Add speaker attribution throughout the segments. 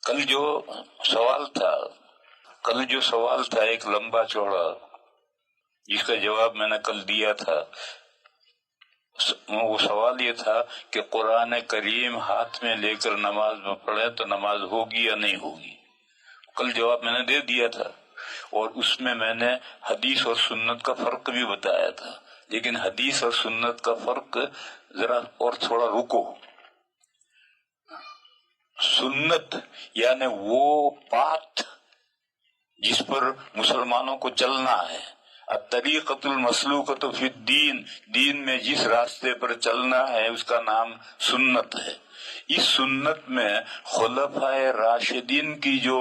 Speaker 1: کل جو سوال تھا ایک لمبا چوڑا، جس کا جواب میں نے کل دیا تھا، وہ سوال یہ تھا کہ قرآن کریم ہاتھ میں لے کر نماز میں پڑھے تو نماز ہوگی یا نہیں ہوگی۔ کل جواب میں نے دے دیا تھا، اور اس میں نے حدیث اور سنت کا فرق بھی بتایا تھا، لیکن حدیث اور سنت کا فرق ذرا اور تھوڑا رکو۔ سنت یعنی وہ پاتھ جس پر مسلمانوں کو چلنا ہے، الطریقۃ المسلوکۃ فی الدین، دین میں جس راستے پر چلنا ہے اس کا نام سنت ہے۔ اس سنت میں خلفائے راشدین کی جو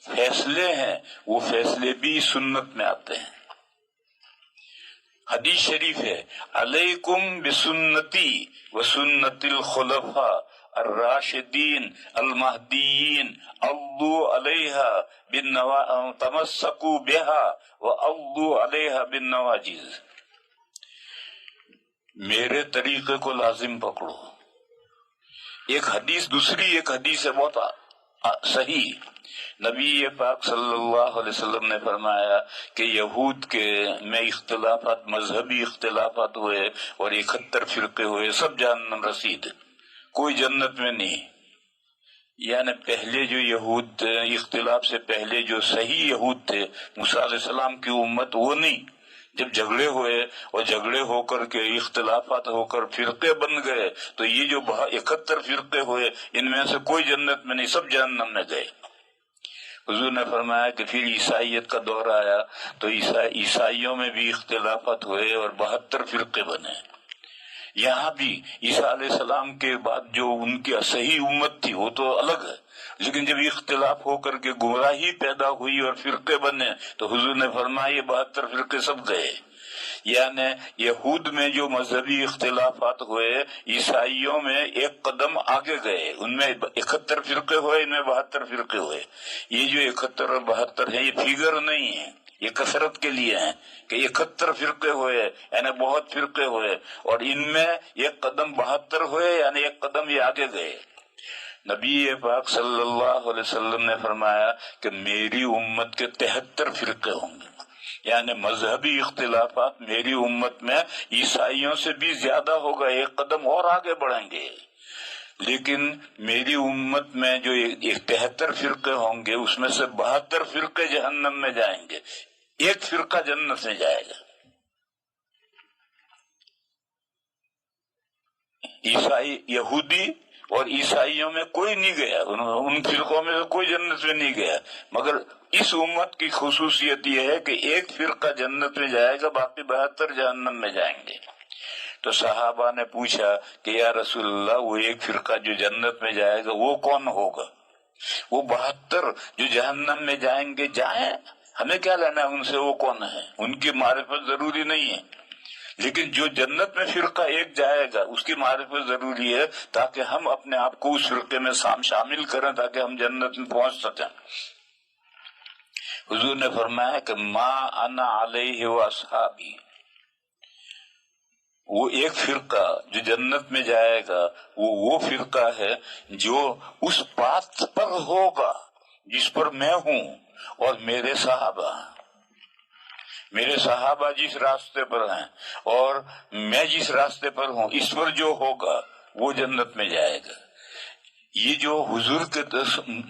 Speaker 1: فیصلے ہیں وہ فیصلے بھی سنت میں آتے ہیں۔ حدیث شریف ہے، علیکم بسنتی وسنت الخلفاء الراشدین المہدیین عضوا علیہا تمسکوا بہا وعضوا علیہا بالنواجذ۔ میرے طریقے کو لازم پکڑو۔ ایک حدیث ہے بہت صحیح، نبی پاک صلی اللہ علیہ وسلم نے فرمایا کہ یہود کے میں اختلافات، مذہبی اختلافات ہوئے اور 71 فرقے ہوئے، سب جہنم رسید، کوئی جنت میں نہیں۔ یعنی پہلے جو یہود اختلاف سے پہلے جو صحیح یہود تھے، موسیٰ علیہ السلام کی امت، وہ نہیں۔ جب جھگڑے ہوئے اور جھگڑے ہو کر کے اختلافات ہو کر فرقے بن گئے تو یہ جو 71 فرقے ہوئے، ان میں سے کوئی جنت میں نہیں، سب جہنم میں گئے۔ حضور نے فرمایا کہ پھر عیسائیت کا دور آیا تو عیسائیوں میں بھی اختلافات ہوئے اور 72 فرقے بنے۔ یہاں بھی عیسیٰ علیہ السلام کے بعد جو ان کی صحیح امت تھی وہ تو الگ ہے، لیکن جب اختلاف ہو کر کے گمراہی پیدا ہوئی اور فرقے بنے تو حضور نے فرمایا یہ 72 فرقے سب گئے۔ یعنی یہود میں جو مذہبی اختلافات ہوئے، عیسائیوں میں ایک قدم آگے گئے، ان میں 71 فرقے ہوئے، ان میں 72 فرقے ہوئے۔ یہ جو 71 اور 72 ہے یہ فیگر نہیں ہے، یہ کثرت کے لیے ہیں کہ 71 فرقے ہوئے یعنی بہت فرقے ہوئے، اور ان میں ایک قدم 72 ہوئے یعنی ایک قدم یہ آگے گئے۔ نبی پاک صلی اللہ علیہ وسلم نے فرمایا کہ میری امت کے 73 فرقے ہوں گے، یعنی مذہبی اختلافات میری امت میں عیسائیوں سے بھی زیادہ ہوگا، ایک قدم اور آگے بڑھیں گے۔ لیکن میری امت میں جو 73 فرقے ہوں گے اس میں سے 72 فرقے جہنم میں جائیں گے، ایک فرقہ جنت میں جائے گا۔ یہودی اور عیسائیوں میں کوئی نہیں گیا، ان فرقوں میں سے کوئی جنت میں نہیں گیا، مگر اس امت کی خصوصیت یہ ہے کہ ایک فرقہ جنت میں جائے گا، باقی 72 جہنم میں جائیں گے۔ تو صحابہ نے پوچھا کہ یا رسول اللہ، وہ ایک فرقہ جو جنت میں جائے گا وہ کون ہوگا؟ وہ 72 جو جہنم میں جائیں گے جائیں، ہمیں کیا لینا ہے ان سے، وہ کون ہے؟ ان کی معرفت ضروری نہیں ہے، لیکن جو جنت میں فرقہ ایک جائے گا اس کی معرفت ضروری ہے تاکہ ہم اپنے آپ کو اس فرقے میں شامل کریں، تاکہ ہم جنت میں پہنچ سکیں۔ حضور نے فرمایا کہ ما انا علیہ واصحابی، وہ ایک فرقہ جو جنت میں جائے گا وہ فرقہ ہے جو اس بات پر ہوگا جس پر میں ہوں اور میرے صحابہ جس راستے پر ہیں اور میں جس راستے پر ہوں، اس پر جو ہوگا وہ جنت میں جائے گا۔ یہ جو حضور کے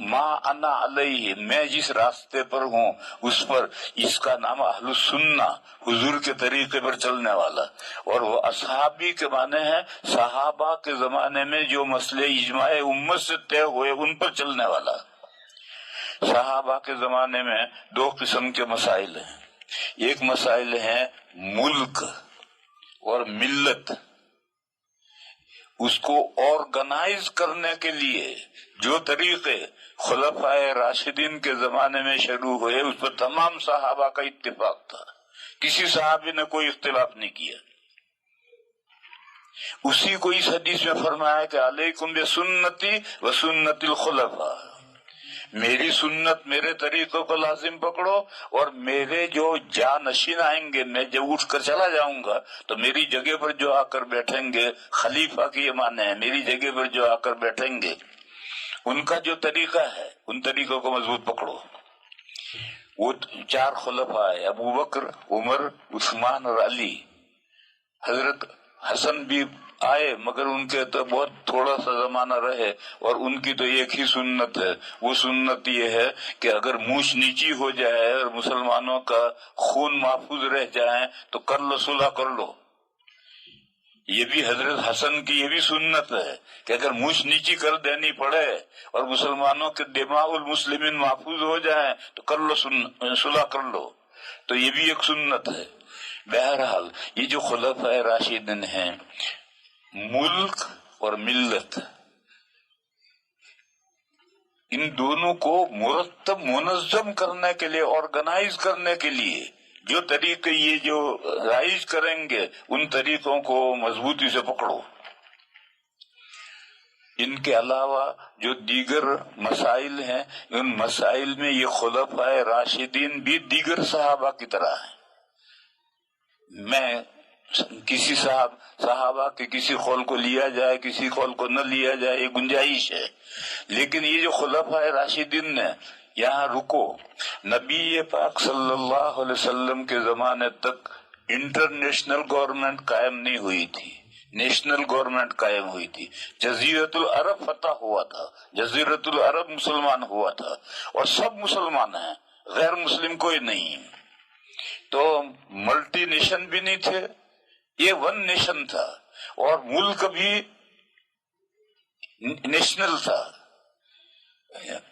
Speaker 1: ما انا علیہ، میں جس راستے پر ہوں اس پر، اس کا نام اہل السنہ، حضور کے طریقے پر چلنے والا، اور وہ اصحابی کے معنی ہے صحابہ کے زمانے میں جو مسئلے اجماع امت سے طے ہوئے ان پر چلنے والا۔ صحابہ کے زمانے میں 2 قسم کے مسائل ہیں، ایک مسائل ہیں ملک اور ملت، اس کو آرگنائز کرنے کے لیے جو طریقے خلفائے راشدین کے زمانے میں شروع ہوئے اس پر تمام صحابہ کا اتفاق تھا، کسی صحابی نے کوئی اختلاف نہیں کیا۔ اسی کو اس حدیث میں فرمایا کہ علیکم بسنتی وسنت الخلفاء، میری سنت، میرے طریقوں کو لازم پکڑو، اور میرے جو جانشین آئیں گے، میں جب اٹھ کر چلا جاؤں گا تو میری جگہ پر جو آ کر بیٹھیں گے، خلیفہ کی یہ معنی ہے، میری جگہ پر جو آ کر بیٹھیں گے ان کا جو طریقہ ہے ان طریقوں کو مضبوط پکڑو. وہ 4 خلفاء ہے، ابو بکر، عمر، عثمان اور علی. حضرت حسن بھی آئے مگر ان کے تو بہت تھوڑا سا زمانہ رہے، اور ان کی تو ایک ہی سنت ہے. وہ سنت یہ ہے کہ اگر مونچھ نیچی ہو جائے اور مسلمانوں کا خون محفوظ رہ جائے تو کر لو، صلح کر لو. یہ بھی حضرت حسن کی یہ بھی سنت ہے کہ اگر مونچھ نیچی کر دینی پڑے اور مسلمانوں کے دماء المسلمین محفوظ ہو جائیں تو کر لو، صلح کر لو. تو یہ بھی ایک سنت ہے. بہرحال یہ جو خلفاء راشدین ہیں، ملک اور ملت ان دونوں کو مرتب منظم کرنے کے لیے، آرگنائز کرنے کے لیے جو طریقے یہ جو رائج کریں گے ان طریقوں کو مضبوطی سے پکڑو. ان کے علاوہ جو دیگر مسائل ہیں ان مسائل میں یہ خلفاء راشدین بھی دیگر صحابہ کی طرح ہیں. میں کسی صحابہ کے کسی قول کو لیا جائے کسی قول کو نہ لیا جائے یہ گنجائش ہے، لیکن یہ جو خلفاء راشدین نے یہاں رکو. نبی پاک صلی اللہ علیہ وسلم کے زمانے تک انٹرنیشنل گورنمنٹ قائم نہیں ہوئی تھی، نیشنل گورنمنٹ قائم ہوئی تھی. جزیرت العرب فتح ہوا تھا، جزیرت العرب مسلمان ہوا تھا، اور سب مسلمان ہیں، غیر مسلم کوئی نہیں. تو ملٹی نیشن بھی نہیں تھے، یہ ون نیشن تھا، اور ملک بھی نیشنل تھا.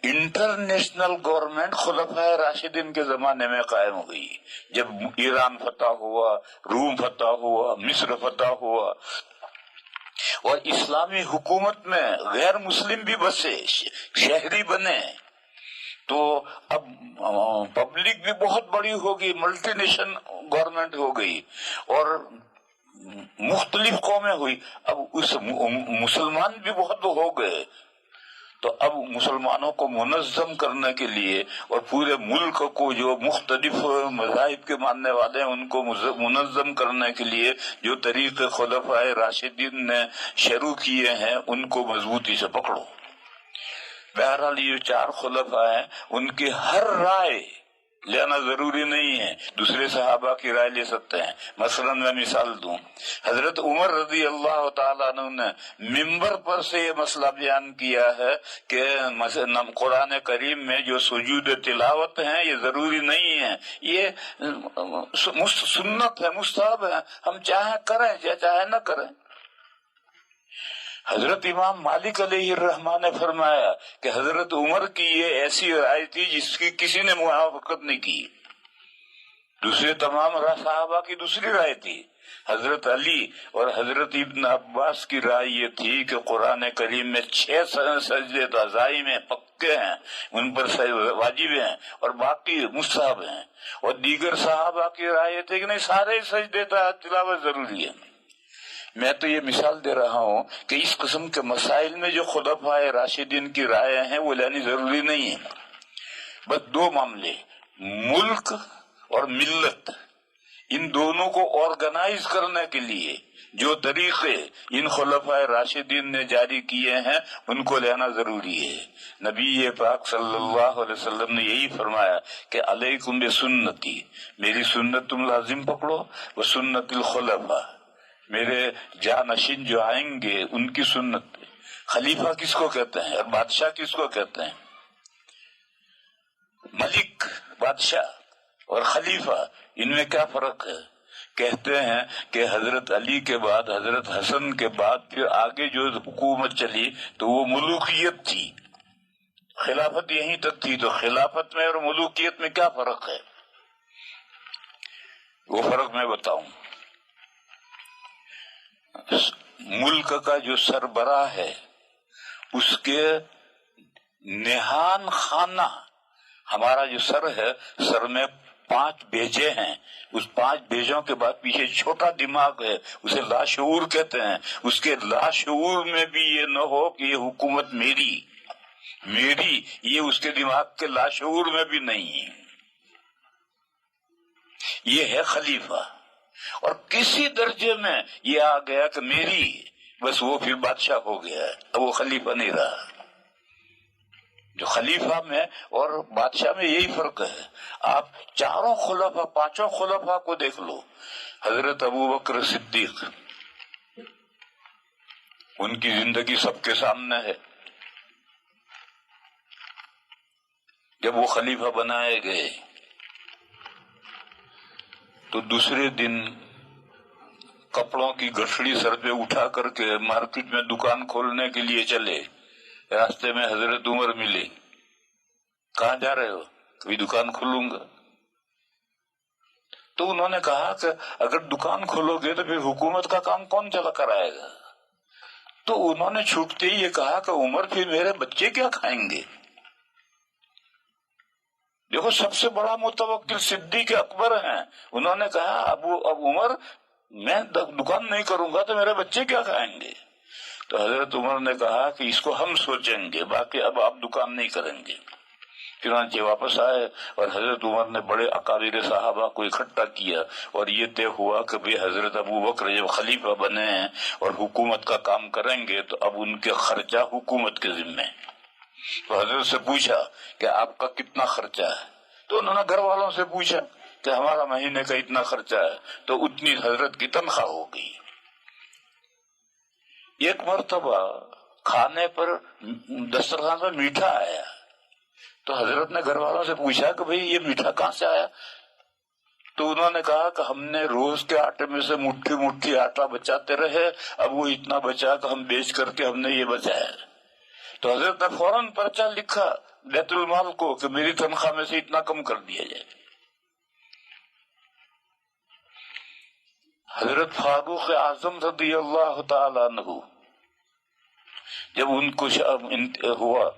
Speaker 1: انٹرنیشنل گورنمنٹ خلفاء راشدین کے زمانے میں قائم ہوئی، جب ایران فتح ہوا، روم فتح ہوا، مصر فتح ہوا، اور اسلامی حکومت میں غیر مسلم بھی بسے، شہری بنے. تو اب پبلک بھی بہت بڑی ہوگی، ملٹی نیشن گورنمنٹ ہو گئی اور مختلف قومیں ہوئی. اب اس مسلمان بھی بہت ہو گئے. تو اب مسلمانوں کو منظم کرنے کے لیے اور پورے ملک کو جو مختلف مذاہب کے ماننے والے ہیں ان کو منظم کرنے کے لیے جو طریقے خلفاء راشدین نے شروع کیے ہیں ان کو مضبوطی سے پکڑو. بہرحال یہ 4 خلفاء ہیں، ان کی ہر رائے لینا ضروری نہیں ہے، دوسرے صحابہ کی رائے لے سکتے ہیں. مثلا میں مثال دوں، حضرت عمر رضی اللہ تعالیٰ عنہ نے ممبر پر سے یہ مسئلہ بیان کیا ہے کہ قرآن کریم میں جو سجود تلاوت ہیں یہ ضروری نہیں ہے، یہ سنت ہے، مستحب ہے، ہم چاہے کریں یا چاہے نہ کریں. حضرت امام مالک علیہ الرحمہ نے فرمایا کہ حضرت عمر کی یہ ایسی رائے تھی جس کی کسی نے موافقت نہیں کی. دوسرے تمام صحابہ کی دوسری رائے تھی. حضرت علی اور حضرت ابن عباس کی رائے یہ تھی کہ قرآن کریم میں 6 سجدے تازائی میں پکے ہیں، ان پر واجب ہیں اور باقی مستحب ہیں. اور دیگر صحابہ کی رائے یہ تھی کہ نہیں، سارے سجدے تلاوت ضروری ہے. میں تو یہ مثال دے رہا ہوں کہ اس قسم کے مسائل میں جو خلفاء راشدین کی رائے ہیں وہ لینی ضروری نہیں ہے. بس 2 معاملے، ملک اور ملت، ان دونوں کو آرگنائز کرنے کے لیے جو طریقے ان خلفاء راشدین نے جاری کیے ہیں ان کو لینا ضروری ہے. نبی پاک صلی اللہ علیہ وسلم نے یہی فرمایا کہ علیکم بسنتی، میری سنت تم لازم پکڑو، وسنت الخلفاء، میرے جانشین جو آئیں گے ان کی سنت. خلیفہ کس کو کہتے ہیں اور بادشاہ کس کو کہتے ہیں؟ ملک، بادشاہ اور خلیفہ، ان میں کیا فرق ہے؟ کہتے ہیں کہ حضرت علی کے بعد، حضرت حسن کے بعد پھر آگے جو حکومت چلی تو وہ ملوکیت تھی، خلافت یہیں تک تھی. تو خلافت میں اور ملوکیت میں کیا فرق ہے؟ وہ فرق میں بتاؤں. ملک کا جو سربراہ ہے اس کے نہان خانہ، ہمارا جو سر ہے، سر میں 5 بیجے ہیں، اس 5 بیجوں کے بعد پیچھے چھوٹا دماغ ہے، اسے لاشعور کہتے ہیں. اس کے لاشعور میں بھی یہ نہ ہو کہ یہ حکومت میری، یہ اس کے دماغ کے لاشعور میں بھی نہیں ہے. یہ ہے خلیفہ. اور کسی درجے میں یہ آ گیا کہ میری، بس وہ پھر بادشاہ ہو گیا، اب وہ خلیفہ نہیں رہا. جو خلیفہ میں اور بادشاہ میں یہی فرق ہے. آپ چاروں خلفاء، پانچوں خلفاء کو دیکھ لو. حضرت ابوبکر صدیق، ان کی زندگی سب کے سامنے ہے. جب وہ خلیفہ بنائے گئے تو دوسرے دن کپڑوں کی گٹھڑی سر پہ اٹھا کر کے مارکیٹ میں دکان کھولنے کے لیے چلے. راستے میں حضرت عمر ملے. کہاں جا رہے ہو؟ کوئی دکان کھولوں گا. تو انہوں نے کہا کہ اگر دکان کھولو گے تو پھر حکومت کا کام کون چلا کرائے گا؟ تو انہوں نے چھوٹتے ہی یہ کہا کہ عمر پھر میرے بچے کیا کھائیں گے؟ دیکھو، سب سے بڑا متوکل صدیق اکبر ہیں. انہوں نے کہا اب عمر، میں دکان نہیں کروں گا تو میرے بچے کیا کھائیں گے؟ تو حضرت عمر نے کہا کہ اس کو ہم سوچیں گے، باقی اب آپ دکان نہیں کریں گے. چنانچہ واپس آئے اور حضرت عمر نے بڑے اکابر صحابہ کو اکٹھا کیا اور یہ طے ہوا کہ بھی حضرت ابوبکر جب خلیفہ بنے ہیں اور حکومت کا کام کریں گے تو اب ان کے خرچہ حکومت کے ذمے. تو حضرت سے پوچھا کہ آپ کا کتنا خرچہ ہے؟ تو انہوں نے گھر والوں سے پوچھا کہ ہمارا مہینے کا اتنا خرچہ ہے. تو اتنی حضرت کی تنخواہ ہو گئی. ایک مرتبہ کھانے پر دسترخوان میں میٹھا آیا تو حضرت نے گھر والوں سے پوچھا کہ بھئی یہ میٹھا کہاں سے آیا؟ تو انہوں نے کہا کہ ہم نے روز کے آٹے میں سے مٹھی مٹھی آٹا بچاتے رہے، اب وہ اتنا بچا کہ ہم بیچ کر کے ہم نے یہ بچایا. تو حضرت نے فوراً پرچہ لکھا بیت المال کو کہ میری تنخواہ میں سے اتنا کم کر دیا جائے. حضرت فاروق اعظم رضی اللہ تعالی عنہ جب ان کو ہوا،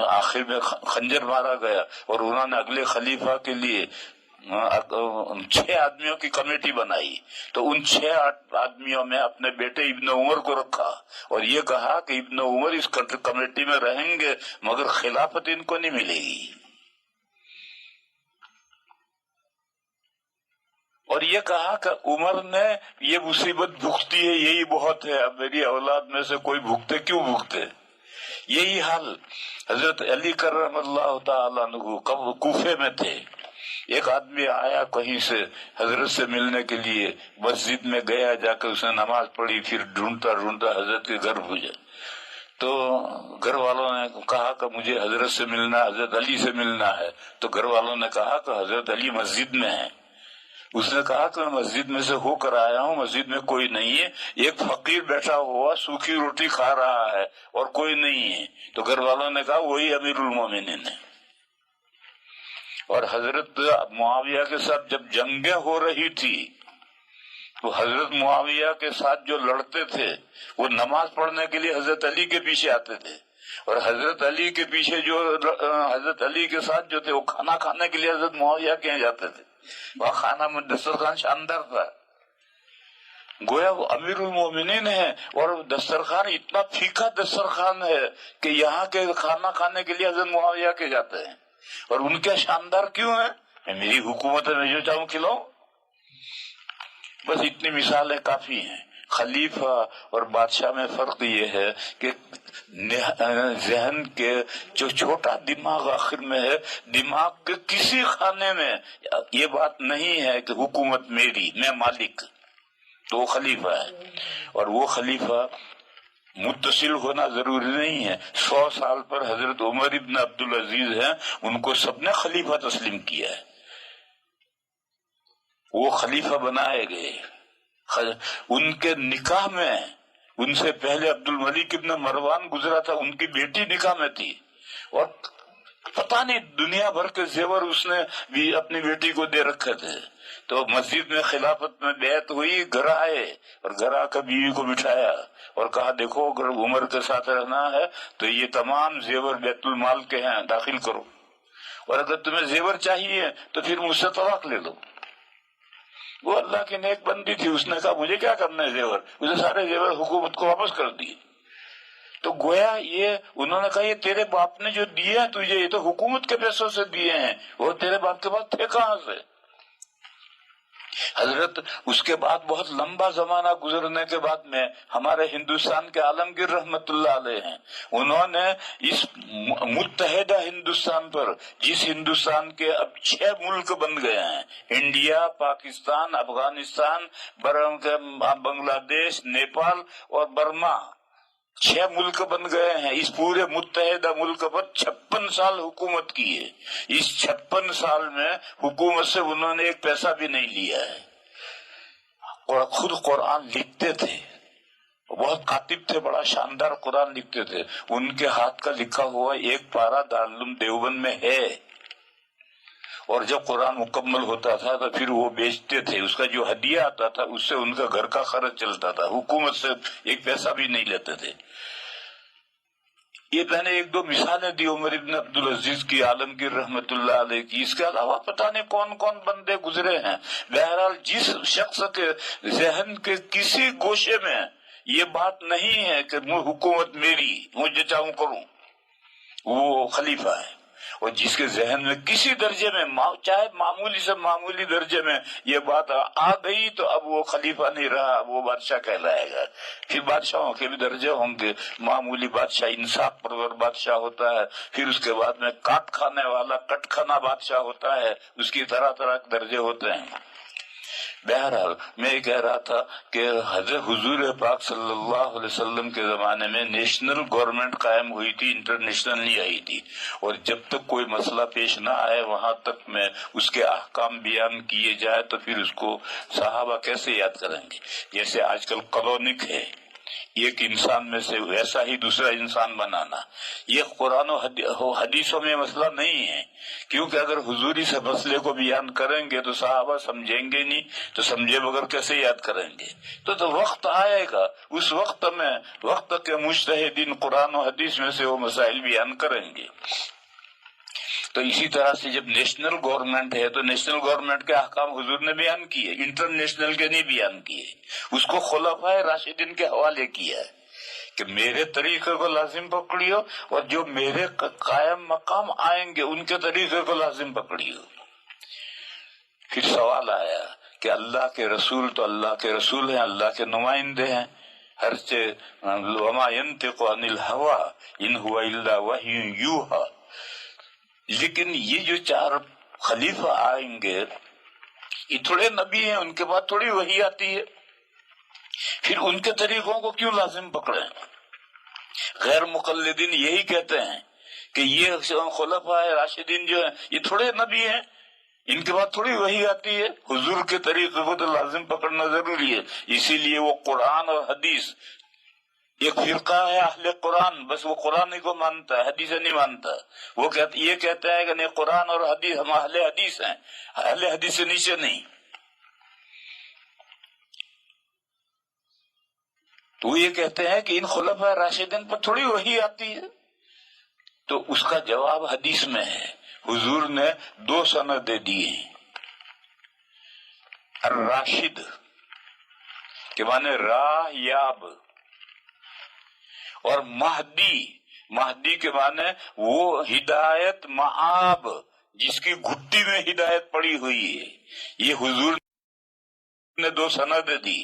Speaker 1: آخر میں خنجر مارا گیا اور انہوں نے اگلے خلیفہ کے لیے 6 آدمیوں کی کمیٹی بنائی. تو ان 6 آدمیوں میں اپنے بیٹے ابن عمر کو رکھا اور یہ کہا کہ ابن عمر اس کمیٹی میں رہیں گے مگر خلافت ان کو نہیں ملے گی. اور یہ کہا کہ عمر نے یہ مصیبت بھگتی ہے، یہی بہت ہے، اب میری اولاد میں سے کوئی بھگتے کیوں بھگتے. یہی حال حضرت علی کرم اللہ تعالیٰ عنہ کوفے میں تھے. ایک آدمی آیا کہیں سے حضرت سے ملنے کے لیے، مسجد میں گیا، جا کر اس نے نماز پڑھی، پھر ڈھونڈتا ڈھونڈتا حضرت کے گھر پہنچا. تو گھر والوں نے کہا کہ مجھے حضرت سے ملنا، حضرت علی سے ملنا ہے. تو گھر والوں نے کہا کہ حضرت علی مسجد میں ہیں. اس نے کہا کہ میں مسجد میں سے ہو کر آیا ہوں، مسجد میں کوئی نہیں ہے، ایک فقیر بیٹھا ہوا سوکھی روٹی کھا رہا ہے اور کوئی نہیں ہے. تو گھر والوں نے کہا وہی امیر المومنین ہے. اور حضرت معاویہ کے ساتھ جب جنگیں ہو رہی تھی تو حضرت معاویہ کے ساتھ جو لڑتے تھے وہ نماز پڑھنے کے لیے حضرت علی کے پیچھے آتے تھے، اور حضرت علی کے پیچھے جو حضرت علی کے ساتھ جو تھے وہ کھانا کھانے کے لیے حضرت معاویہ کے یہاں جاتے تھے. وہاں کھانا میں دسترخوان شاندار تھا، گویا وہ امیر المومنین ہے، اور دسترخوان اتنا پھیکا دسترخوان ہے کہ یہاں کے کھانا کھانے کے لیے حضرت معاویہ کے جاتے ہیں. اور ان کے شاندار کیوں ہیں؟ میری حکومت میں جو چاہوں کھلاؤں. بس اتنی مثالیں کافی ہیں. خلیفہ اور بادشاہ میں فرق یہ ہے کہ ذہن کے جو چھوٹا دماغ آخر میں ہے، دماغ کے کسی خانے میں یہ بات نہیں ہے کہ حکومت میری، میں مالک. تو وہ خلیفہ ہے، اور وہ خلیفہ متصل ہونا ضروری نہیں ہے. 100 سال پر حضرت عمر ابن عبدالعزیز ہیں، ان کو سب نے خلیفہ تسلیم کیا ہے، وہ خلیفہ بنائے گئے. ان کے نکاح میں ان سے پہلے عبد الملک ابن مروان گزرا تھا، ان کی بیٹی نکاح میں تھی، اور پتہ نہیں دنیا بھر کے زیور اس نے بھی اپنی بیٹی کو دے رکھے تھے. تو مسجد میں خلافت میں بیعت ہوئی، گھر آئے اور گھر آ کر بیوی کو بٹھایا اور کہا دیکھو اگر عمر کے ساتھ رہنا ہے تو یہ تمام زیور بیت المال کے ہیں، داخل کرو، اور اگر تمہیں زیور چاہیے تو پھر مجھ سے طلاق لے لو. وہ اللہ کی نیک بندی تھی، اس نے کہا مجھے کیا کرنا ہے زیور، اسے سارے زیور حکومت کو واپس کر دیے. تو گویا یہ انہوں نے کہا یہ تیرے باپ نے جو دیے ہیں تجھے، یہ تو حکومت کے پیسوں سے دیے ہیں، وہ تیرے باپ کے پاس تھے کہاں سے؟ حضرت اس کے بعد بہت لمبا زمانہ گزرنے کے بعد میں ہمارے ہندوستان کے عالمگیر رحمت اللہ علیہ ہیں، انہوں نے اس متحدہ ہندوستان پر، جس ہندوستان کے اب 6 ملک بن گئے ہیں، انڈیا، پاکستان، افغانستان، بنگلہ دیش، نیپال اور برما، 6 ملک بن گئے ہیں، اس پورے متحدہ ملک پر 56 سال حکومت کی ہے۔ اس 56 سال میں حکومت سے انہوں نے ایک پیسہ بھی نہیں لیا ہے، اور خود قرآن لکھتے تھے، بہت کاتب تھے، بڑا شاندار قرآن لکھتے تھے، ان کے ہاتھ کا لکھا ہوا ایک پارہ دارالعلوم دیوبند میں ہے، اور جب قرآن مکمل ہوتا تھا تو پھر وہ بیچتے تھے، اس کا جو ہدیہ آتا تھا اس سے ان کا گھر کا خرچ چلتا تھا، حکومت سے ایک پیسہ بھی نہیں لیتے تھے۔ یہ میں نے 1-2 مثالیں دی عمر ابن عبدالعزیز کی، عالمگیر رحمت اللہ علیہ کی، اس کے علاوہ پتہ نہیں کون کون بندے گزرے ہیں۔ بہرحال جس شخص کے ذہن کے کسی گوشے میں یہ بات نہیں ہے کہ حکومت میری، مجھے چاہوں کروں، وہ خلیفہ ہے، اور جس کے ذہن میں کسی درجے میں، چاہے معمولی سے معمولی درجے میں یہ بات آ گئی تو اب وہ خلیفہ نہیں رہا، اب وہ بادشاہ کہلائے گا۔ پھر بادشاہوں کے بھی درجے ہوں گے، معمولی بادشاہ انصاف پرور بادشاہ ہوتا ہے، پھر اس کے بعد میں کاٹ کھانے والا کٹ کھانا بادشاہ ہوتا ہے، اس کی طرح طرح کے درجے ہوتے ہیں۔ بہرحال میں یہ کہہ رہا تھا کہ حضرت حضور پاک صلی اللہ علیہ وسلم کے زمانے میں نیشنل گورنمنٹ قائم ہوئی تھی، انٹرنیشنل نہیں آئی تھی، اور جب تک کوئی مسئلہ پیش نہ آئے وہاں تک میں اس کے احکام بیان کیے جائے تو پھر اس کو صحابہ کیسے یاد کریں گے؟ جیسے آج کل کلونک ہے، ایک انسان میں سے ویسا ہی دوسرا انسان بنانا، یہ قرآن و حدیثوں میں مسئلہ نہیں ہے، کیونکہ اگر حضوری سے مسئلے کو بیان کریں گے تو صحابہ سمجھیں گے نہیں، تو سمجھے بغیر کیسے یاد کریں گے؟ تو وقت آئے گا، اس وقت میں وقت کے مجتہدین قرآن و حدیث میں سے وہ مسائل بیان کریں گے۔ تو اسی طرح سے جب نیشنل گورنمنٹ ہے تو نیشنل گورنمنٹ کے احکام حضور نے بیان کیے، انٹرنیشنل کے نہیں بیان کیے، اس کو خلفائے راشدین کے حوالے کیا ہے کہ میرے طریقے کو لازم پکڑیو، اور جو میرے قائم مقام آئیں گے ان کے طریقے کو لازم پکڑیو۔ پھر سوال آیا کہ اللہ کے رسول تو اللہ کے رسول ہیں، اللہ کے نمائندے ہیں، وما ينطق عن الهوى ان هو الا وحی یوحی، لیکن یہ جو 4 خلیفہ آئیں گے یہ تھوڑے نبی ہیں، ان کے بعد تھوڑی وحی آتی ہے، پھر ان کے طریقوں کو کیوں لازم پکڑیں؟ غیر مقلدین یہی کہتے ہیں کہ یہ خلفاء راشدین جو ہیں یہ تھوڑے نبی ہیں، ان کے بعد تھوڑی وحی آتی ہے، حضور کے طریقے کو تو لازم پکڑنا ضروری ہے۔ اسی لیے وہ قرآن اور حدیث، ایک فرقہ ہے اہل قرآن، بس وہ قرآن ہی کو مانتا ہے، حدیث نہیں مانتا، وہ یہ کہتا ہے کہ نہیں قرآن اور حدیث، ہم اہل حدیث ہیں، اہل حدیث سے نیچے نہیں۔ تو یہ کہتے ہیں کہ ان خلفاء راشدین پر تھوڑی وحی آتی ہے، تو اس کا جواب حدیث میں ہے، حضور نے 2 سندیں دی ہیں، الراشد کے معنی راہ یاب، اور مہدی کے معنی وہ ہدایت معاب جس کی گھٹی میں ہدایت پڑی ہوئی ہے، یہ حضور نے 2 سندیں دی۔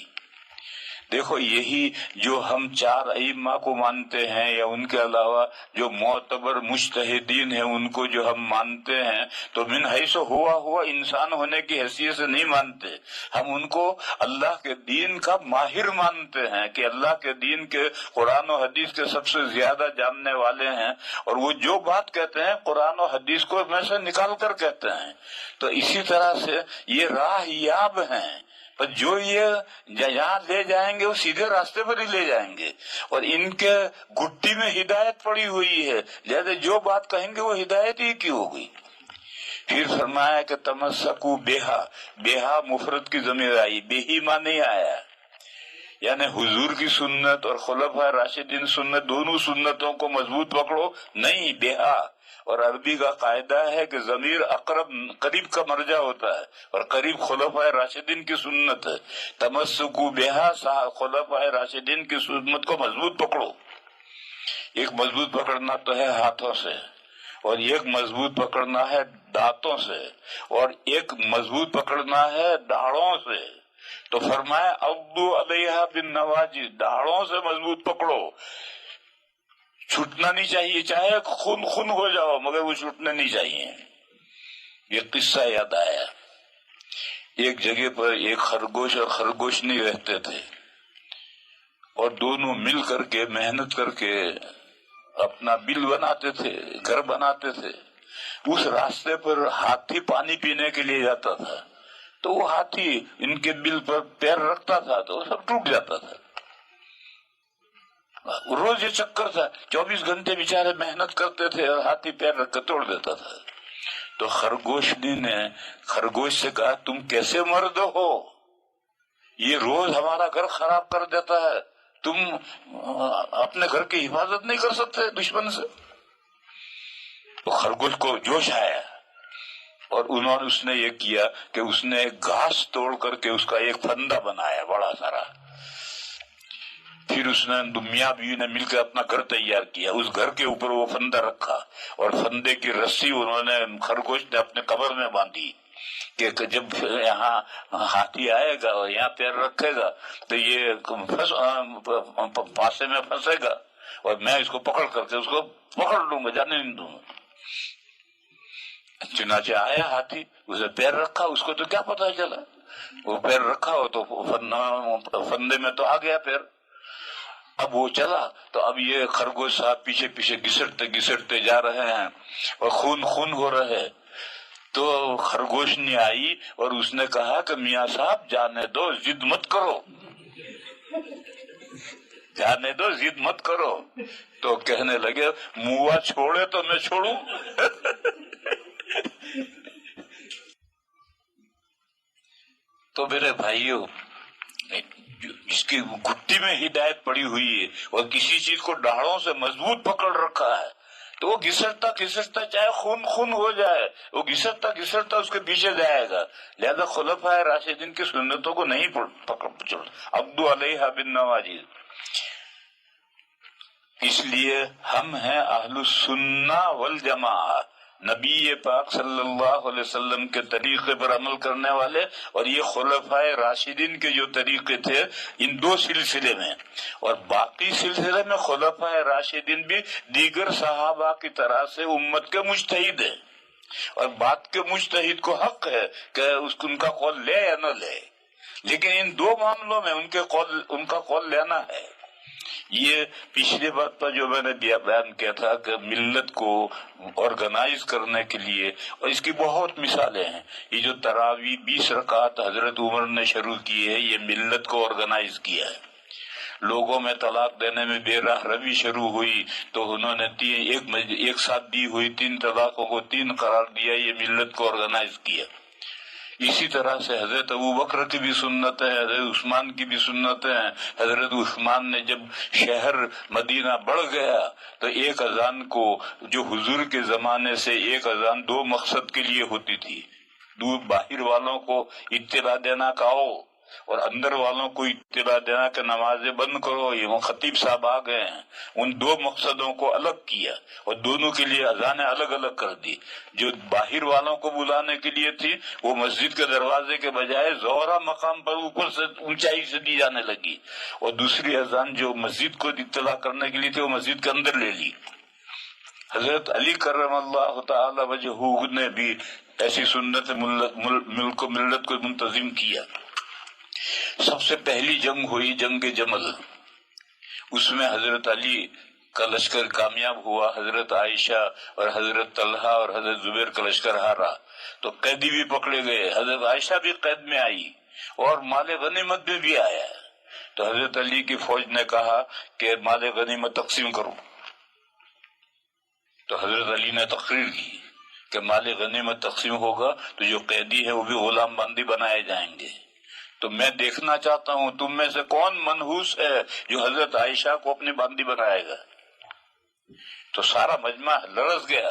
Speaker 1: دیکھو یہی جو ہم 4 ائمہ کو مانتے ہیں یا ان کے علاوہ جو معتبر مجتہدین ہیں ان کو جو ہم مانتے ہیں تو من حیث ہوا انسان ہونے کی حیثیت سے نہیں مانتے، ہم ان کو اللہ کے دین کا ماہر مانتے ہیں کہ اللہ کے دین کے قرآن و حدیث کے سب سے زیادہ جاننے والے ہیں، اور وہ جو بات کہتے ہیں قرآن و حدیث کو میں سے نکال کر کہتے ہیں۔ تو اسی طرح سے یہ راہ یاب ہیں، پر جو یہ یہاں لے جائیں گے وہ سیدھے راستے پر ہی لے جائیں گے، اور ان کے گھٹی میں ہدایت پڑی ہوئی ہے، لہذا جو بات کہیں گے وہ ہدایت ہی کی ہوگی۔ پھر فرمایا کہ تمسکو بیہا مفرد کی ضمیر آئی، بیہی ماں نہیں آیا، یعنی حضور کی سنت اور خلفائے راشدین سنت دونوں سنتوں کو مضبوط پکڑو، نہیں بیہا۔ اور عربی کا قاعدہ ہے کہ ضمیر اقرب قریب کا مرجع ہوتا ہے، اور قریب خلفائے راشدین کی سنت ہے، تمسکو بیہا، خلفائے راشدین کی سنت کو مضبوط پکڑو۔ ایک مضبوط پکڑنا تو ہے ہاتھوں سے، اور ایک مضبوط پکڑنا ہے دانتوں سے اور ایک مضبوط پکڑنا ہے داڑھوں سے. تو فرمایا عضو علیہا بالنواجذ، داڑھوں سے مضبوط پکڑو، چھوٹنا نہیں چاہیے، چاہے خون خون ہو جاؤ مگر وہ چھوٹنا نہیں چاہیے. یہ قصہ یاد آیا. ایک جگہ پر ایک خرگوش اور خرگوشنی رہتے تھے اور دونوں مل کر کے محنت کر کے اپنا بل بناتے تھے، گھر بناتے تھے. اس راستے پر ہاتھی پانی پینے کے لیے جاتا تھا تو وہ ہاتھی ان کے بل پر پیر رکھتا تھا تو وہ سب ٹوٹ جاتا تھا. روز یہ چکر تھا، 24 گھنٹے بیچارے محنت کرتے تھے اور ہاتھی پیر رکھ کر توڑ دیتا تھا. تو خرگوشنی نے خرگوش سے کہا تم کیسے مرد ہو، یہ روز ہمارا گھر خراب کر دیتا ہے، تم اپنے گھر کی حفاظت نہیں کر سکتے دشمن سے. تو خرگوش کو جوش آیا اور اس نے یہ کیا کہ اس نے گھاس توڑ کر کے اس کا ایک پھندا بنایا بڑا سارا. پھر اس نے میاں بیوی نے مل کر اپنا گھر تیار کیا، اس گھر کے اوپر وہ پھندا رکھا اور پھندے کی رسی انہوں نے خرگوش نے اپنے قبر میں باندھی کہ جب یہاں ہاتھی آئے گا اور یہاں پیر رکھے گا تو یہ پاسے میں پھنسے گا اور میں اس کو پکڑ کر کے اس کو پکڑ لوں گا، جانے نہیں دوں گا. چنانچہ آیا ہاتھی، اسے پیر رکھا، اس کو تو کیا پتا چلا، وہ پیر رکھا ہو تو پھندے میں تو آ گیا پیر. اب وہ چلا تو اب یہ خرگوش صاحب پیچھے پیچھے گھسٹتے گھسٹتے جا رہے ہیں اور خون خون ہو رہے. تو خرگوشنی آئی اور اس نے کہا کہ میاں صاحب جانے دو، ضد مت کرو، جانے دو، ضد مت کرو. تو کہنے لگے موا چھوڑے تو میں چھوڑوں. تو میرے بھائیوں، جس کی گھٹی میں ہدایت پڑی ہوئی ہے اور کسی چیز کو ڈاڑوں سے مضبوط پکڑ رکھا ہے تو وہ گھسٹتا گھسٹتا چاہے خون خون ہو جائے وہ گھسٹتا گھسٹتا اس کے پیچھے جائے گا. لہذا خلفائے راشدین کی سنتوں کو نہیں پکڑ عضو علیہا بالنواجذ. اس لیے ہم ہیں اہل السنہ والجماعہ، نبی پاک صلی اللہ علیہ وسلم کے طریقے پر عمل کرنے والے، اور یہ خلفائے راشدین کے جو طریقے تھے ان دو سلسلے میں. اور باقی سلسلے میں خلفائے راشدین بھی دیگر صحابہ کی طرح سے امت کے مجتہد ہیں اور بات کے مجتہد کو حق ہے کہ ان کا قول لے یا نہ لے، لیکن ان دو معاملوں میں ان کا قول لینا ہے. یہ پچھلی بات پر جو میں نے بیان کیا تھا کہ ملت کو آرگنائز کرنے کے لیے، اور اس کی بہت مثالیں ہیں. یہ جو تراویح 20 رکعت حضرت عمر نے شروع کی ہے یہ ملت کو آرگنائز کیا ہے. لوگوں میں طلاق دینے میں بے راہ روی شروع ہوئی تو انہوں نے ایک ساتھ دی ہوئی 3 طلاقوں کو 3 قرار دیا، یہ ملت کو آرگنائز کیا. اسی طرح سے حضرت ابوبکر کی بھی سنت ہے، حضرت عثمان کی بھی سنت ہے. حضرت عثمان نے جب شہر مدینہ بڑھ گیا تو ایک اذان کو، جو حضور کے زمانے سے ایک اذان 2 مقصد کے لیے ہوتی تھی، دور باہر والوں کو اطلاع دینا کہ آؤ اور اندر والوں کو اطلاع دینا کہ نمازیں بند کرو، یہ خطیب صاحب آ گئے ہیں. ان 2 مقصدوں کو الگ کیا اور دونوں کے لیے اذانیں الگ الگ کر دی. جو باہر والوں کو بلانے کے لیے تھی وہ مسجد کے دروازے کے بجائے زہرہ مقام پر اوپر سے اونچائی سے دی جانے لگی، اور دوسری اذان جو مسجد کو اطلاع کرنے کے لیے تھی وہ مسجد کے اندر لے لی. حضرت علی کرم اللہ تعالی وجہہ نے بھی ایسی سنت ملت کو منتظم کیا. سب سے پہلی جنگ ہوئی جنگ جمل، اس میں حضرت علی کا لشکر کامیاب ہوا، حضرت عائشہ اور حضرت طلحہ اور حضرت زبیر کا لشکر ہارا تو قیدی بھی پکڑے گئے. حضرت عائشہ بھی قید میں آئی اور مال غنیمت میں بھی آیا. تو حضرت علی کی فوج نے کہا کہ مال غنیمت تقسیم کرو. تو حضرت علی نے تقریر کی کہ مال غنیمت تقسیم ہوگا تو جو قیدی ہے وہ بھی غلام بندی بنائے جائیں گے. تو میں دیکھنا چاہتا ہوں تم میں سے کون منحوس ہے جو حضرت عائشہ کو اپنی باندی بنائے گا. تو سارا مجمع لرز گیا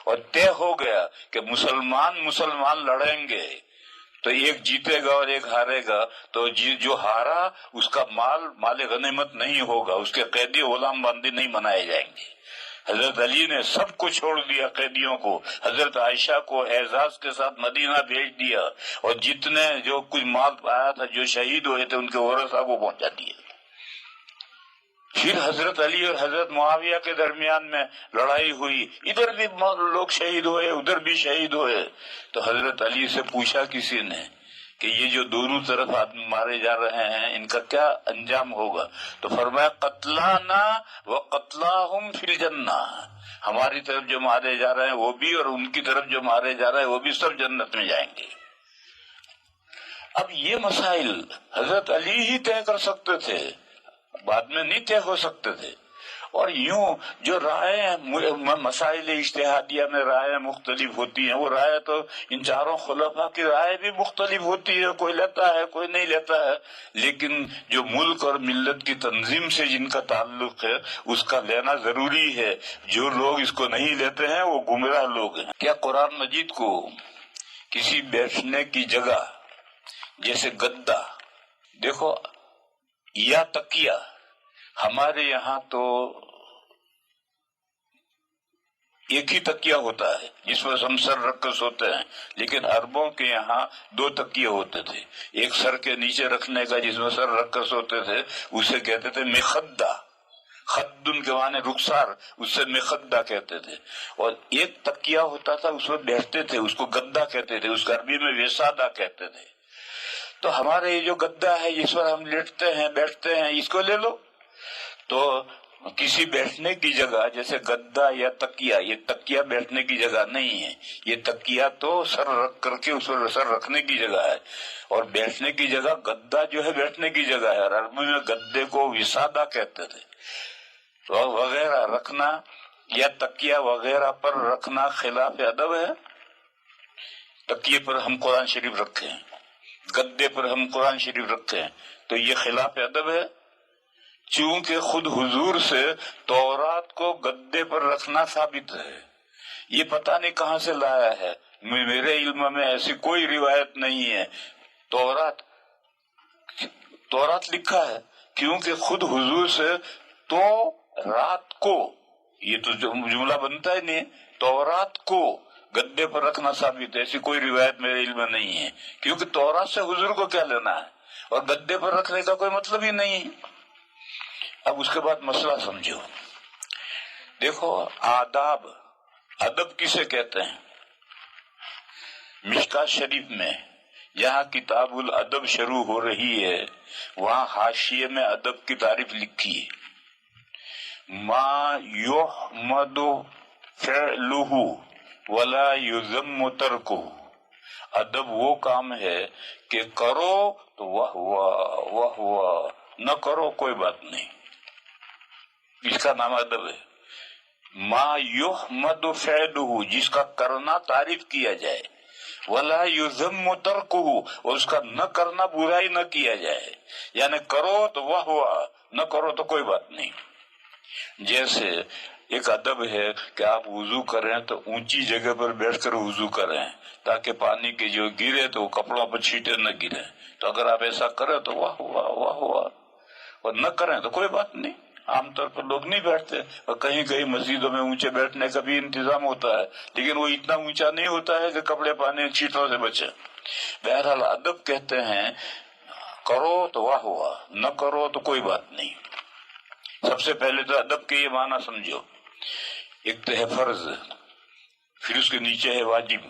Speaker 1: اور طے ہو گیا کہ مسلمان لڑیں گے تو ایک جیتے گا اور ایک ہارے گا. تو جو ہارا اس کا مال غنیمت نہیں ہوگا، اس کے قیدی غلام بندی نہیں بنائے جائیں گے. حضرت علی نے سب کو چھوڑ دیا، قیدیوں کو، حضرت عائشہ کو اعزاز کے ساتھ مدینہ بھیج دیا، اور جتنے جو کچھ مال پایا تھا، جو شہید ہوئے تھے، ان کے ورثاء کو پہنچا دیا۔ پھر حضرت علی اور حضرت معاویہ کے درمیان میں لڑائی ہوئی، ادھر بھی لوگ شہید ہوئے، ادھر بھی شہید ہوئے۔ تو حضرت علی سے پوچھا کسی نے کہ یہ جو دونوں طرف آدمی مارے جا رہے ہیں، ان کا کیا انجام ہوگا؟ تو فرمایا قتلانا وقتلاہم فی الجنہ، ہماری طرف جو مارے جا رہے ہیں وہ بھی، اور ان کی طرف جو مارے جا رہے ہیں وہ بھی، سب جنت میں جائیں گے۔ اب یہ مسائل حضرت علی ہی طے کر سکتے تھے، بعد میں نہیں طے ہو سکتے تھے۔ اور یوں جو رائے مسائل اجتہادیہ میں رائے مختلف ہوتی ہیں، وہ رائے تو ان چاروں خلفاء کی رائے بھی مختلف ہوتی ہے، کوئی لیتا ہے کوئی نہیں لیتا ہے، لیکن جو ملک اور ملت کی تنظیم سے جن کا تعلق ہے اس کا لینا ضروری ہے۔ جو لوگ اس کو نہیں لیتے ہیں وہ گمراہ لوگ ہیں۔ کیا قرآن مجید کو کسی بیٹھنے کی جگہ جیسے گدا، دیکھو، یا تکیہ، ہمارے یہاں تو ایک ہی تکیہ ہوتا ہے جس میں ہم سر رکھ کر سوتے ہیں، لیکن عربوں کے یہاں 2 تکیے ہوتے تھے۔ ایک سر کے نیچے رکھنے کا جس میں سر رکھ کر سوتے تھے، اسے کہتے تھے مخدہ، خدن کے معنی رخسار، اس سے مخدہ کہتے تھے۔ اور ایک تکیہ ہوتا تھا، اس میں بیٹھتے تھے، اس کو گدا کہتے تھے، اس کو عربی میں وسادہ کہتے تھے۔ تو ہمارے یہ جو گدا ہے جس پر ہم لیٹتے ہیں بیٹھتے ہیں، اس کو لے لو۔ تو کسی بیٹھنے کی جگہ جیسے گدا یا تکیہ، یہ تکیہ بیٹھنے کی جگہ نہیں ہے، یہ تکیہ تو سر رکھ کر کے اس پر سر رکھنے کی جگہ ہے، اور بیٹھنے کی جگہ گدا جو ہے بیٹھنے کی جگہ ہے، اور عربی میں گدے کو وسادہ کہتے تھے۔ تو وغیرہ رکھنا یا تکیہ وغیرہ پر رکھنا خلاف ادب ہے۔ تکیے پر ہم قرآن شریف رکھیں، گدے پر ہم قرآن شریف رکھیں، تو یہ خلاف ادب ہے۔ چونکہ خود حضور سے تورات کو گدے پر رکھنا ثابت ہے، یہ پتہ نہیں کہاں سے لایا ہے، میرے علم میں ایسی کوئی روایت نہیں ہے۔ تورات لکھا ہے، کیونکہ خود حضور سے تو رات کو، یہ تو جملہ بنتا ہی نہیں، تورات کو گدے پر رکھنا ثابت ہے، ایسی کوئی روایت میرے علم میں نہیں ہے، کیونکہ تورات سے حضور کو کیا لینا ہے، اور گدے پر رکھنے کا کوئی مطلب ہی نہیں ہے۔ اب اس کے بعد مسئلہ سمجھو، دیکھو آداب، ادب کسے کہتے ہیں؟ مشکات شریف میں جہاں کتاب الادب شروع ہو رہی ہے، وہاں حاشیے میں ادب کی تعریف لکھی ہے، ما یحمد فعلہ ولا یذم ترکہ، ادب وہ کام ہے کہ کرو تو واہ واہ واہ واہ، نہ کرو کوئی بات نہیں، اس کا نام ادب ہے۔ ما یحمد فعلہ، جس کا کرنا تعریف کیا جائے، ولا یذم ترکہ، اور اس کا نہ کرنا برائی نہ کیا جائے، یعنی کرو تو واہ واہ، نہ کرو تو کوئی بات نہیں۔ جیسے ایک ادب ہے کہ آپ وضو کریں تو اونچی جگہ پر بیٹھ کر وضو کریں تاکہ پانی کے جو گرے تو وہ کپڑوں پر چھینٹے نہ گرے، تو اگر آپ ایسا کریں تو واہ واہ واہ واہ، اور نہ کریں تو کوئی بات نہیں۔ عام طور پر لوگ نہیں بیٹھتے، اور کہیں کہیں مسجدوں میں اونچے بیٹھنے کا بھی انتظام ہوتا ہے، لیکن وہ اتنا اونچا نہیں ہوتا ہے کہ کپڑے پانے چھینٹوں سے بچے۔ بہرحال ادب کہتے ہیں کرو تو واہ واہ، نہ کرو تو کوئی بات نہیں۔ سب سے پہلے تو ادب کے یہ معنی سمجھو، ایک تو ہے فرض، پھر اس کے نیچے ہے واجب،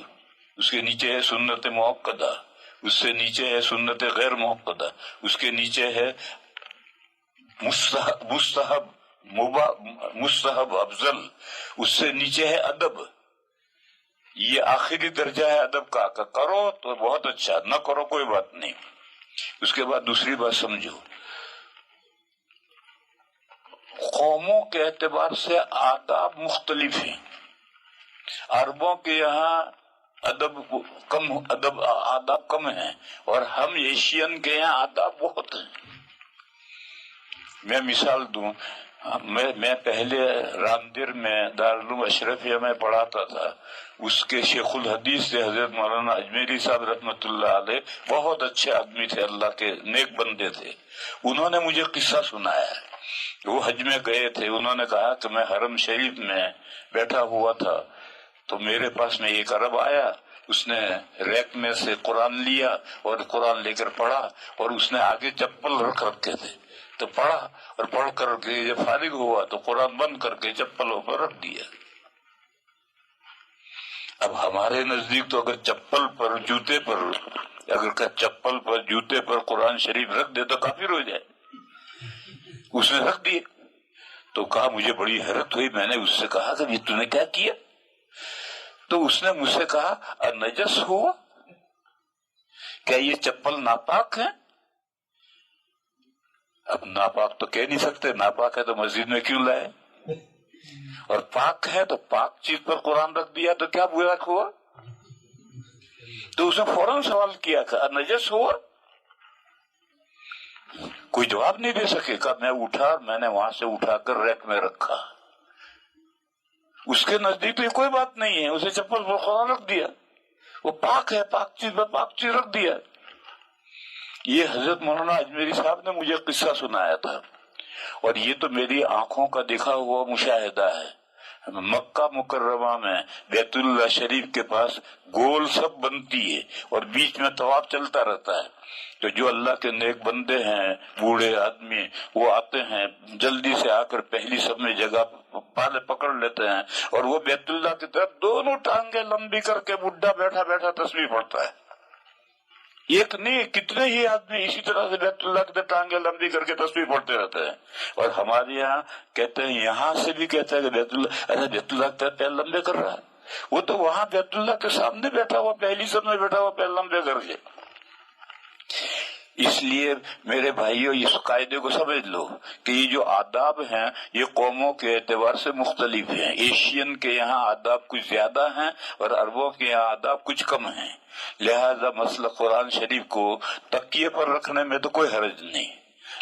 Speaker 1: اس کے نیچے ہے سنت موقدہ، اس سے نیچے ہے سنت غیر موقدہ، اس کے نیچے ہے مستحب افضل، اس سے نیچے ہے ادب۔ یہ آخری درجہ ہے ادب کا، کہ کرو تو بہت اچھا، نہ کرو کوئی بات نہیں۔ اس کے بعد دوسری بات سمجھو، قوموں کے اعتبار سے آداب مختلف ہیں۔ عربوں کے یہاں آداب کم ہیں، اور ہم ایشین کے یہاں آداب بہت ہیں۔ میں مثال دوں، میں پہلے راندر میں دارالعلوم اشرفیہ میں پڑھاتا تھا، اس کے شیخ الحدیث تھے حضرت مولانا اجمیری صاحب رحمۃ اللہ علیہ، بہت اچھے آدمی تھے، اللہ کے نیک بندے تھے۔ انہوں نے مجھے قصہ سنایا ہے وہ حج میں گئے تھے، انہوں نے کہا کہ میں حرم شریف میں بیٹھا ہوا تھا تو میرے پاس میں ایک عرب آیا، اس نے ریک میں سے قرآن لیا اور قرآن لے کر پڑھا، اور اس نے آگے چپل رکھ رکھے تھے تو پڑھا، اور پڑھ کر کے جب فارغ ہوا تو قرآن بند کر کے چپلوں پر رکھ دیا۔ اب ہمارے نزدیک تو اگر چپل پر جوتے پر چپل پر جوتے پر قرآن شریف رکھ دے تو کافر ہو جائے۔ اس نے رکھ دیے تو کہا، مجھے بڑی حیرت ہوئی، میں نے اس سے کہا کہ یہ تم نے کیا کیا؟ تو اس نے مجھ سے کہا، نجس ہوا؟ کیا یہ چپل ناپاک ہے؟ اب ناپاک تو کہہ نہیں سکتے، ناپاک ہے تو مسجد میں کیوں لائے، اور پاک ہے تو پاک چیز پر قرآن رکھ دیا تو کیا برا ہوا؟ تو اس نے فوراً سوال کیا کہ نجس ہوا؟ کوئی جواب نہیں دے سکے کہ میں اٹھا، میں نے وہاں سے اٹھا کر ریک میں رکھا۔ اس کے نزدیک تو یہ کوئی بات نہیں ہے، اسے چپل پر قرآن رکھ دیا، وہ پاک ہے، پاک چیز پر پاک چیز رکھ دیا۔ یہ حضرت مولانا اجمیری صاحب نے مجھے قصہ سنایا تھا، اور یہ تو میری آنکھوں کا دیکھا ہوا مشاہدہ ہے۔ مکہ مکرمہ میں بیت اللہ شریف کے پاس گول سب بنتی ہے اور بیچ میں طواف چلتا رہتا ہے، تو جو اللہ کے نیک بندے ہیں، بوڑھے آدمی، وہ آتے ہیں، جلدی سے آ کر پہلی سب میں جگہ پالے پکڑ لیتے ہیں، اور وہ بیت اللہ کی طرف دونوں ٹانگیں لمبی کر کے بڈھا بیٹھا بیٹھا تسبیح پڑھتا ہے۔ ایک نہیں، کتنے ہی آدمی اسی طرح سے بیت اللہ کی ٹانگیں لمبی کر کے تسبیح پڑھتے رہتے ہیں۔ اور ہمارے یہاں کہتے ہیں، یہاں سے بھی کہتے ہیں کہ بیت اللہ کے پیر لمبے کر رہا ہے، وہ تو وہاں بیت اللہ کے سامنے بیٹھا ہوا، پہلی سب میں بیٹھا ہوا، پیر لمبے کر کے۔ اس لیے میرے بھائیوں، اس قاعدے کو سمجھ لو کہ یہ جو آداب ہیں یہ قوموں کے اعتبار سے مختلف ہیں۔ ایشین کے یہاں آداب کچھ زیادہ ہیں اور عربوں کے یہاں آداب کچھ کم ہیں، لہذا مسئلہ قرآن شریف کو تکیے پر رکھنے میں تو کوئی حرج نہیں،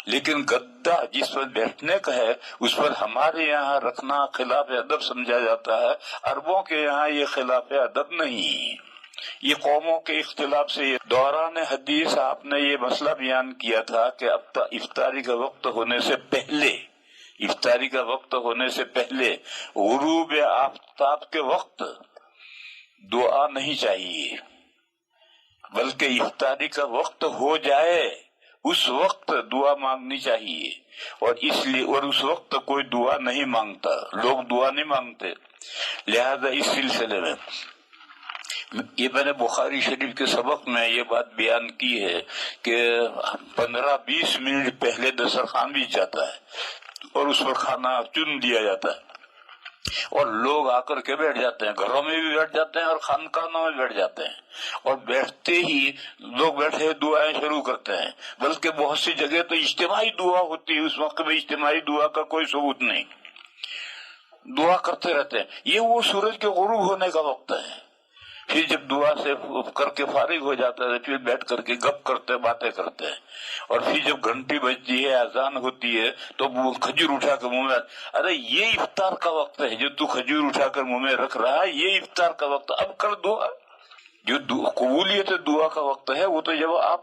Speaker 1: لیکن گدا جس پر بیٹھنے کا ہے اس پر ہمارے یہاں رکھنا خلاف ادب سمجھا جاتا ہے، عربوں کے یہاں یہ خلاف ادب نہیں۔ یہ قوموں کے اختلاف سے دوران حدیث آپ نے یہ مسئلہ بیان کیا تھا کہ اب افطاری کا وقت ہونے سے پہلے غروب آفتاب کے وقت دعا نہیں چاہیے، بلکہ افطاری کا وقت ہو جائے اس وقت دعا مانگنی چاہیے، اور اس لیے اور اس وقت کوئی دعا نہیں مانگتا، لوگ دعا نہیں مانگتے۔ لہذا اس سلسلے میں یہ میں نے بخاری شریف کے سبق میں یہ بات بیان کی ہے کہ 15-20 منٹ پہلے دسترخوان بھی جاتا ہے اور اس پر کھانا چن دیا جاتا ہے، اور لوگ آ کر کے بیٹھ جاتے ہیں، گھروں میں بھی بیٹھ جاتے ہیں اور خانقاہوں میں بیٹھ جاتے ہیں، اور بیٹھتے ہی لوگ بیٹھے دعائیں شروع کرتے ہیں، بلکہ بہت سی جگہ تو اجتماعی دعا ہوتی ہے، اس وقت میں اجتماعی دعا کا کوئی ثبوت نہیں، دعا کرتے رہتے ہیں۔ یہ وہ سورج کے غروب ہونے کا وقت ہے، پھر جب دعا سے کر کے فارغ ہو جاتا ہے پھر بیٹھ کر کے گپ کرتے باتیں کرتے ہیں، اور پھر جب گھنٹی بجتی ہے، اذان ہوتی ہے تو وہ کھجور اٹھا کے منہ میں، ارے یہ افطار کا وقت ہے، جو تو کھجور اٹھا کر منہ میں رکھ رہا ہے یہ افطار کا وقت، اب کر دعا۔ جو قبولیت دعا کا وقت ہے وہ تو جب آپ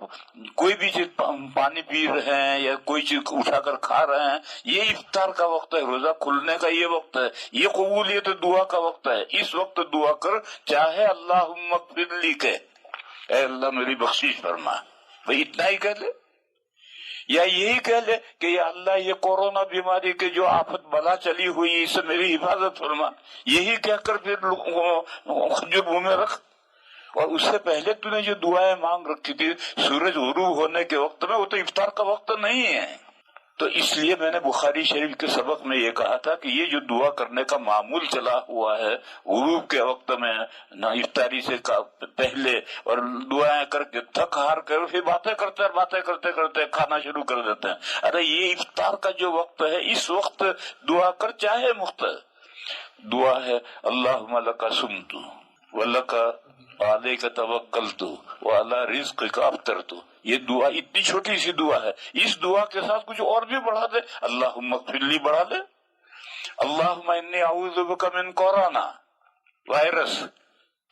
Speaker 1: کوئی بھی چیز پانی پی رہے ہیں یا کوئی چیز اٹھا کر کھا رہے ہیں، یہ افطار کا وقت ہے، روزہ کھلنے کا یہ وقت ہے، یہ قبولیت دعا کا وقت ہے۔ اس وقت دعا کر، چاہے اللہم اغفر لی کہ اے اللہ میری بخشش فرما، بھئی اتنا ہی کہہ لے، یا یہی کہہ لے کہ یا اللہ یہ کورونا بیماری کے جو آفت بلا چلی ہوئی اس سے میری حفاظت فرما، یہی کہہ کر پھر کھجور منہ میں رکھ۔ اور اس سے پہلے تو نے جو دعائیں مانگ رکھی تھی سورج غروب ہونے کے وقت میں، وہ تو افطار کا وقت نہیں ہے۔ تو اس لیے میں نے بخاری شریف کے سبق میں یہ کہا تھا کہ یہ جو دعا کرنے کا معمول چلا ہوا ہے غروب کے وقت میں، نہ افطاری سے پہلے، اور دعائیں کر کے تھک ہار کر پھر باتیں کرتے کھانا شروع کر دیتے ہیں، ارے یہ افطار کا جو وقت ہے اس وقت دعا کر، چاہے دعا ہے اللہم لک صمت ولک علیک توکلت وعلی رزقک افطرت، یہ دعا اتنی چھوٹی سی دعا ہے، اس دعا کے ساتھ کچھ اور بھی بڑھا دے، اللہم اغفر لی بڑھا دے، اللہم انی اعوذ بک من کورونا وائرس،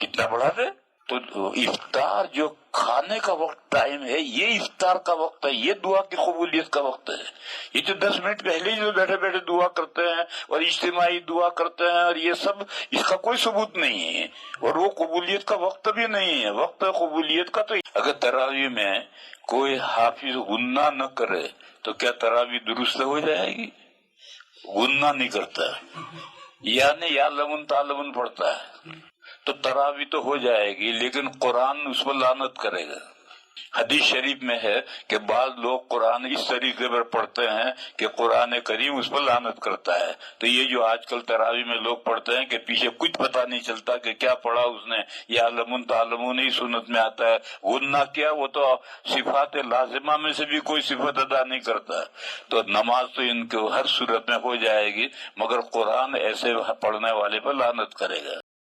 Speaker 1: کتنا بڑھا دے۔ تو افطار جو کھانے کا وقت ٹائم ہے، یہ افطار کا وقت ہے، یہ دعا کی قبولیت کا وقت ہے۔ یہ جو 10 منٹ پہلے جو بیٹھے بیٹھے دعا کرتے ہیں اور اجتماعی دعا کرتے ہیں اور یہ سب، اس کا کوئی ثبوت نہیں ہے، اور وہ قبولیت کا وقت بھی نہیں ہے۔ وقت قبولیت کا تو اگر تراویح میں کوئی حافظ غنہ نہ کرے تو کیا تراویح درست ہو جائے گی؟ غنہ نہیں کرتا، یعنی یا لمن تعلمن پڑھتا ہے تو تراویح تو ہو جائے گی، لیکن قرآن اس پر لعنت کرے گا۔ حدیث شریف میں ہے کہ بعض لوگ قرآن اس طریقے پر پڑھتے ہیں کہ قرآن کریم اس پر لعنت کرتا ہے۔ تو یہ جو آج کل تراویح میں لوگ پڑھتے ہیں کہ پیچھے کچھ پتہ نہیں چلتا کہ کیا پڑھا اس نے، یا لمن تعلمون ہی سنت میں آتا ہے، غنہ کیا، وہ تو صفات لازمہ میں سے بھی کوئی صفت ادا نہیں کرتا۔ تو نماز تو ان کو ہر صورت میں ہو جائے گی، مگر قرآن ایسے پڑھنے والے پر لعنت کرے گا۔